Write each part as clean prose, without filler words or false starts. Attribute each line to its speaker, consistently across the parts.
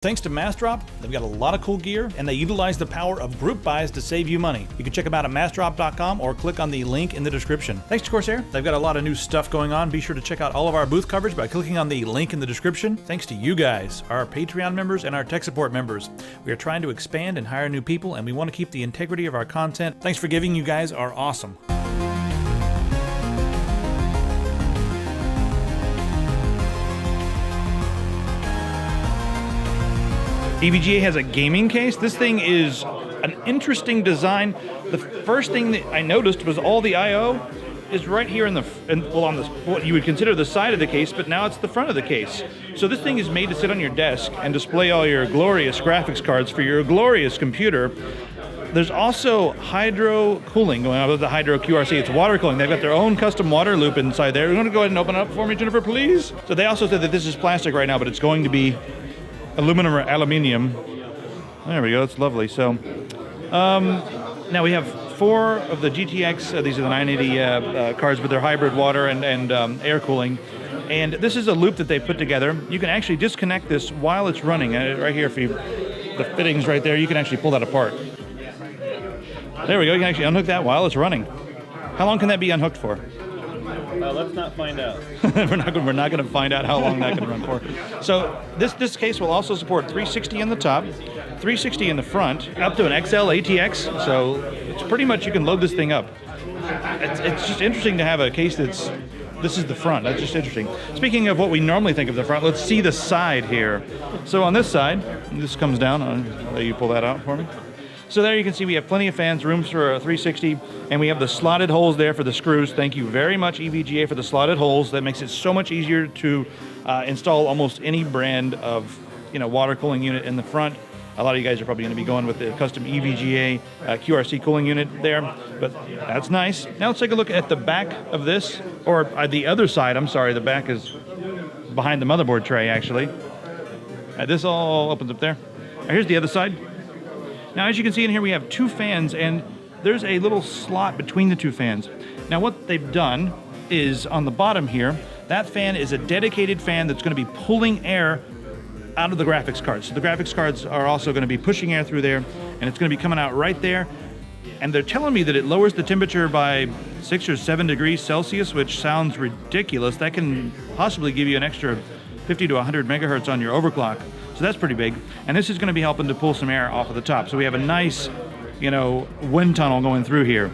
Speaker 1: Thanks to Massdrop, they've got a lot of cool gear, and they utilize the power of group buys to save you money. You can check them out at massdrop.com or click on the link in the description. Thanks to Corsair, they've got a lot of new stuff going on. Be sure to check out all of our booth coverage by clicking on the link in the description. Thanks to you guys, our Patreon members and our tech support members. We are trying to expand and hire new people, and we want to keep the integrity of our content. Thanks for giving. You guys are awesome. EVGA has a gaming case. This thing is an interesting design. The first thing that I noticed was all the I/O is right here on what you would consider the side of the case, but now it's the front of the case. So this thing is made to sit on your desk and display all your glorious graphics cards for your glorious computer. There's also hydro cooling going on with the Hydro QRC. It's water cooling. They've got their own custom water loop inside there. You want to go ahead and open it up for me, Jennifer, please? So they also said that this is plastic right now, but it's going to be aluminum or aluminium. There we go, that's lovely. So now we have 4 of the GTX, these are the 980 cards, but they're hybrid water and air cooling. And this is a loop that they put together. You can actually disconnect this while it's running. Right here, the fittings right there, you can actually pull that apart. There we go, you can actually unhook that while it's running. How long can that be unhooked for?
Speaker 2: Let's not find out.
Speaker 1: we're not going to find out how long that can run for. So this case will also support 360 in the top, 360 in the front, up to an XL ATX. So it's pretty much, you can load this thing up. It's just interesting to have a case this is the front. That's just interesting. Speaking of what we normally think of the front, let's see the side here. So on this side, this comes down. I'll let you pull that out for me. So there you can see we have plenty of fans, rooms for a 360, and we have the slotted holes there for the screws. Thank you very much, EVGA, for the slotted holes. That makes it so much easier to install almost any brand of water cooling unit in the front. A lot of you guys are probably going to be going with the custom EVGA QRC cooling unit there, but that's nice. Now let's take a look at the back of this, or the other side. I'm sorry, the back is behind the motherboard tray, actually. This all opens up there. Here's the other side. Now, as you can see in here, we have 2 fans, and there's a little slot between the 2 fans. Now, what they've done is, on the bottom here, that fan is a dedicated fan that's going to be pulling air out of the graphics cards. So the graphics cards are also going to be pushing air through there, and it's going to be coming out right there. And they're telling me that it lowers the temperature by 6 or 7 degrees Celsius, which sounds ridiculous. That can possibly give you an extra 50 to 100 megahertz on your overclock. So that's pretty big. And this is going to be helping to pull some air off of the top. So we have a nice, wind tunnel going through here.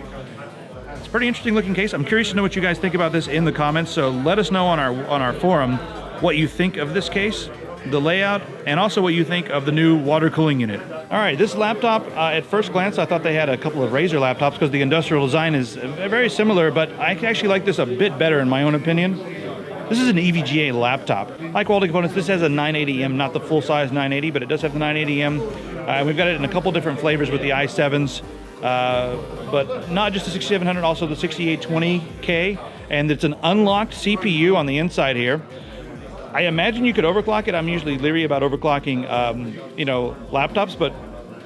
Speaker 1: It's a pretty interesting looking case. I'm curious to know what you guys think about this in the comments. So let us know on our forum what you think of this case, the layout, and also what you think of the new water cooling unit. All right, this laptop, at first glance, I thought they had a couple of Razer laptops because the industrial design is very similar, but I actually like this a bit better in my own opinion. This is an EVGA laptop. High quality components. This has a 980M, not the full size 980, but it does have the 980M. We've got it in a couple different flavors with the i7s, but not just the 6700, also the 6820K, and it's an unlocked CPU on the inside here. I imagine you could overclock it. I'm usually leery about overclocking, laptops, but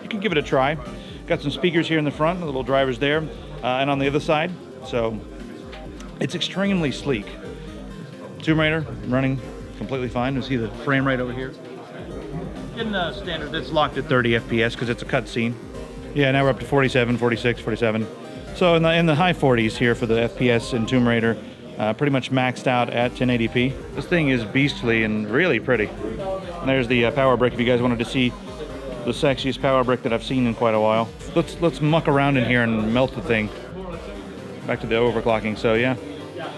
Speaker 1: you can give it a try. Got some speakers here in the front, the little drivers there, and on the other side. So it's extremely sleek. Tomb Raider running completely fine. You see the frame rate over here. In the standard, it's locked at 30 FPS because it's a cutscene. Yeah, now we're up to 47, 46, 47. So in the high 40s here for the FPS in Tomb Raider. Pretty much maxed out at 1080p. This thing is beastly and really pretty. And there's the power brick if you guys wanted to see the sexiest power brick that I've seen in quite a while. Let's muck around in here and melt the thing. Back to the overclocking. So yeah,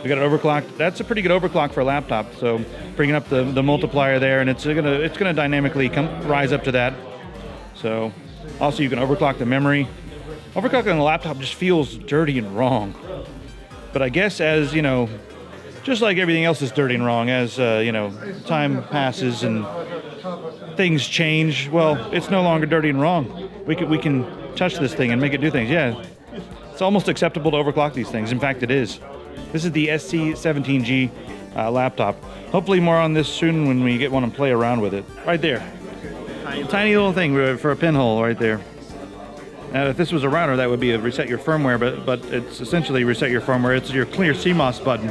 Speaker 1: we got it overclocked. That's a pretty good overclock for a laptop. So bringing up the multiplier there, and it's gonna dynamically rise up to that. So also you can overclock the memory. Overclocking on a laptop just feels dirty and wrong. But I guess as, just like everything else is dirty and wrong, as, time passes and things change, well, it's no longer dirty and wrong. We can touch this thing and make it do things. Yeah, it's almost acceptable to overclock these things. In fact, it is. This is the SC17G laptop. Hopefully more on this soon when we get one and play around with it. Right there. Tiny little thing for a pinhole right there. Now, if this was a router, that would be a reset your firmware, but it's essentially reset your firmware. It's your clear CMOS button.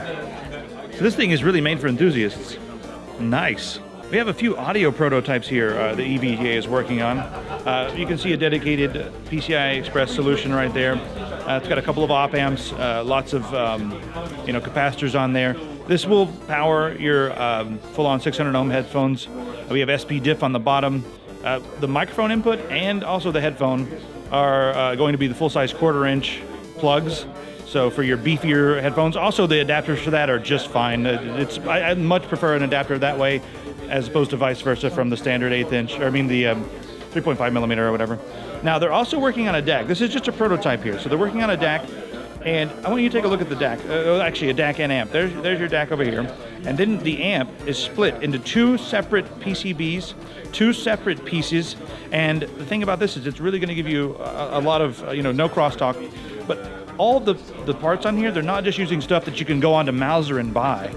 Speaker 1: So this thing is really made for enthusiasts. Nice. We have a few audio prototypes here the EVGA is working on. You can see a dedicated PCI Express solution right there. It's got a couple of op amps, lots of capacitors on there. This will power your full-on 600 ohm headphones. We have SP diff on the bottom. The microphone input and also the headphone are going to be the full-size 1/4 inch plugs. So for your beefier headphones, also the adapters for that are just fine. I much prefer an adapter that way as opposed to vice versa from the standard 1/8 inch, or I mean the 3.5 millimeter or whatever. Now they're also working on a DAC. This is just a prototype here. So they're working on a DAC, and I want you to take a look at the DAC. Actually a DAC and amp. There's your DAC over here. And then the amp is split into 2 separate PCBs, 2 separate pieces. And the thing about this is it's really gonna give you a lot of, no crosstalk, but all the parts on here, they're not just using stuff that you can go on to Mouser and buy.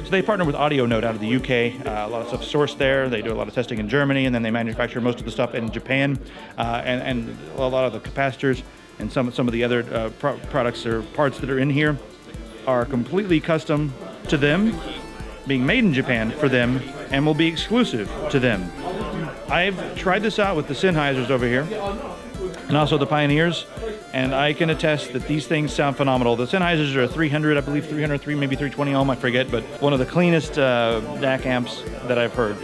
Speaker 1: So they partner with AudioNote out of the UK. A lot of stuff sourced there. They do a lot of testing in Germany, and then they manufacture most of the stuff in Japan, and a lot of the capacitors and some of the other products or parts that are in here are completely custom to them, being made in Japan for them, and will be exclusive to them. I've tried this out with the Sennheisers over here, and also the Pioneers, and I can attest that these things sound phenomenal. The Sennheisers are a 300, I believe 303, maybe 320 ohm, I forget, but one of the cleanest DAC amps that I've heard.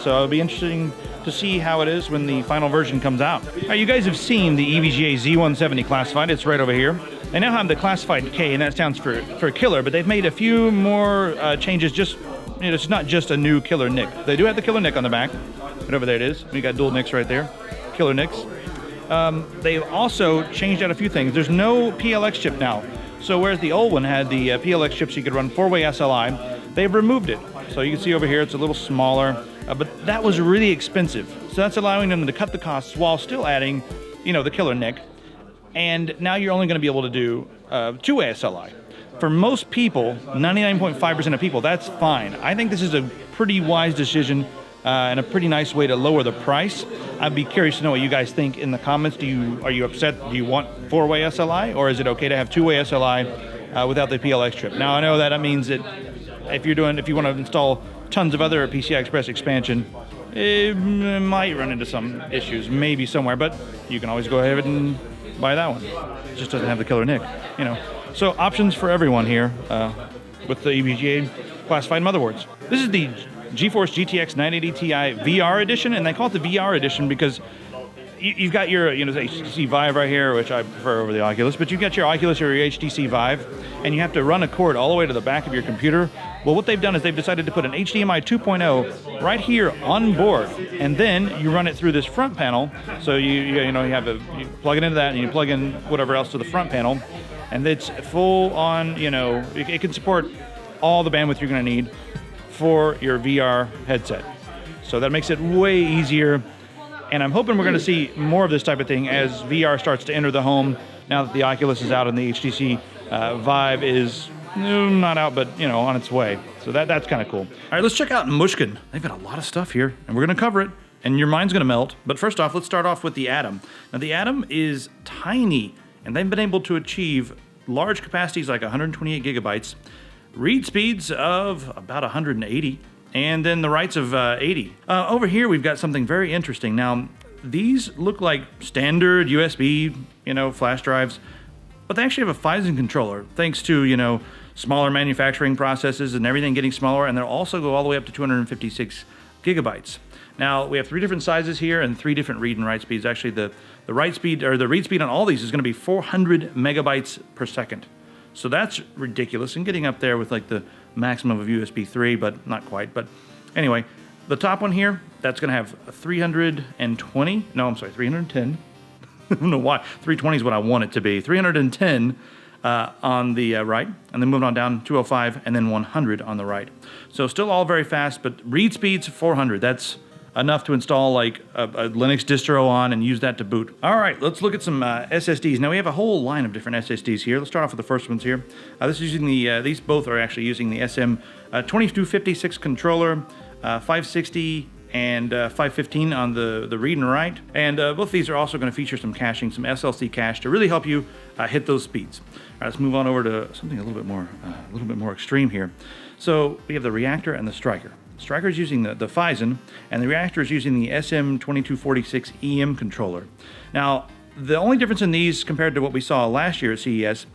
Speaker 1: So it'll be interesting to see how it is when the final version comes out. All right, you guys have seen the EVGA Z170 classified. It's right over here. They now have the classified K, and that stands for killer, but they've made a few more changes. Just it's not just a new killer NIC. They do have the killer NIC on the back. Right over there it is. We got dual NICs right there. Killer NICs. They've also changed out a few things. There's no PLX chip now. So whereas the old one had the PLX chips, you could run 4-way SLI, they've removed it. So you can see over here, it's a little smaller, but that was really expensive. So that's allowing them to cut the costs while still adding, the killer NIC. And now you're only going to be able to do 2-way SLI. For most people, 99.5% of people, that's fine. I think this is a pretty wise decision and a pretty nice way to lower the price. I'd be curious to know what you guys think in the comments. Are you upset? Do you want 4-way SLI, or is it okay to have 2-way SLI without the PLX chip? Now I know that means that if you want to install tons of other PCI Express expansion, it might run into some issues, maybe somewhere, but you can always go ahead and buy that one. It just doesn't have the killer NIC, So options for everyone here with the EVGA classified motherboards. This is the GeForce GTX 980 Ti VR edition, and they call it the VR edition because you've got your HTC Vive right here, which I prefer over the Oculus, but you've got your Oculus or your HTC Vive, and you have to run a cord all the way to the back of your computer. Well, what they've done is they've decided to put an HDMI 2.0 right here on board, and then you run it through this front panel. So you plug it into that, and you plug in whatever else to the front panel, and it's full on. It can support all the bandwidth you're going to need for your VR headset. So that makes it way easier, and I'm hoping we're going to see more of this type of thing as VR starts to enter the home now that the Oculus is out and the HTC Vive is not out, but on its way. So that's kind of cool. All right, let's check out Mushkin. They've got a lot of stuff here, and we're going to cover it, and your mind's going to melt. But first off, let's start off with the Atom. Now the Atom is tiny, and they've been able to achieve large capacities like 128 gigabytes, read speeds of about 180, and then the writes of 80. Over here, we've got something very interesting. Now, these look like standard USB, flash drives, but they actually have a Phison controller, thanks to, smaller manufacturing processes and everything getting smaller, and they'll also go all the way up to 256 gigabytes. Now, we have 3 different sizes here and 3 different read and write speeds. Actually, the write speed, or the read speed on all these is going to be 400 megabytes per second. So that's ridiculous, and getting up there with like the maximum of USB 3, but not quite. But anyway, the top one here, that's going to have 310. I don't know why. 320 is what I want it to be. 310 on the right, and then moving on down 205, and then 100 on the right. So still all very fast, but read speeds 400. That's enough to install like a Linux distro on and use that to boot. All right, let's look at some SSDs. Now we have a whole line of different SSDs here. Let's start off with the first ones here. This is using these both are actually using the SM2256 controller, 560 and 515 on the read and write. And both of these are also going to feature some caching, some SLC cache to really help you hit those speeds. All right, let's move on over to something a little bit more extreme here. So we have the Reactor and the Striker. Striker is using the Phison, and the Reactor is using the SM2246 EM controller. Now, the only difference in these compared to what we saw last year at CES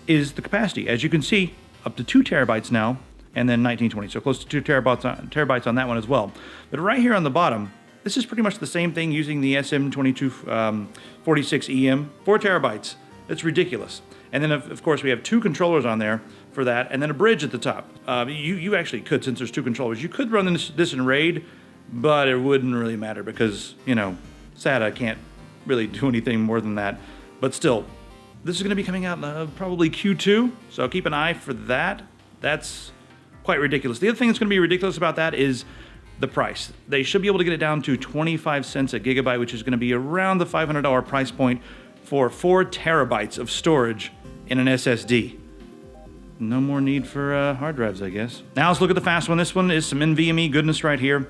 Speaker 1: is the capacity. As you can see, up to 2 terabytes now, and then 1920, so close to 2 terabytes on that one as well. But right here on the bottom, this is pretty much the same thing using the SM2246 EM, 4 terabytes. It's ridiculous. And then, of course, we have 2 controllers on there for that, and then a bridge at the top. You actually could, since there's 2 controllers, you could run this in RAID, but it wouldn't really matter because, you know, SATA can't really do anything more than that. But still, this is going to be coming out probably Q2, so keep an eye for that. That's quite ridiculous. The other thing that's going to be ridiculous about that is the price. They should be able to get it down to 25 cents a gigabyte, which is going to be around the $500 price point for 4 terabytes of storage in an SSD. No more need for hard drives, I guess. Now let's look at the fast one. This one is some NVMe goodness right here.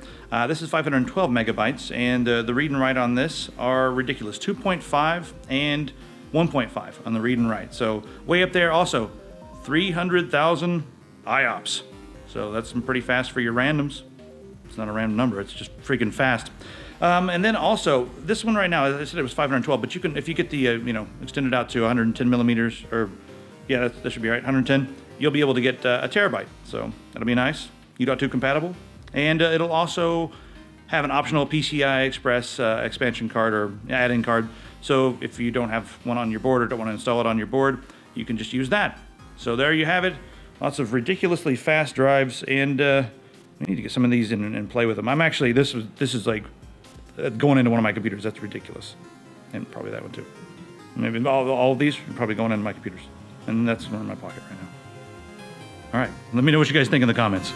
Speaker 1: This is 512 megabytes, and the read and write on this are ridiculous. 2.5 and 1.5 on the read and write. So way up there. Also, 300,000 IOPS. So that's pretty fast for your randoms. It's not a random number, it's just freaking fast. And then also, this one right now, as I said, it was 512, but you can, if you get the, you know, extend it out to 110 millimeters, or, yeah, that should be right, 110, you'll be able to get a terabyte. So that'll be nice. U.2 compatible. And it'll also have an optional PCI Express expansion card or add-in card. So if you don't have one on your board or don't want to install it on your board, you can just use that. So there you have it. Lots of ridiculously fast drives, and we need to get some of these in and play with them. I'm actually, this is like going into one of my computers. That's ridiculous. And probably that one too. Maybe all of these are probably going into my computers. And that's in my pocket right now. All right, let me know what you guys think in the comments.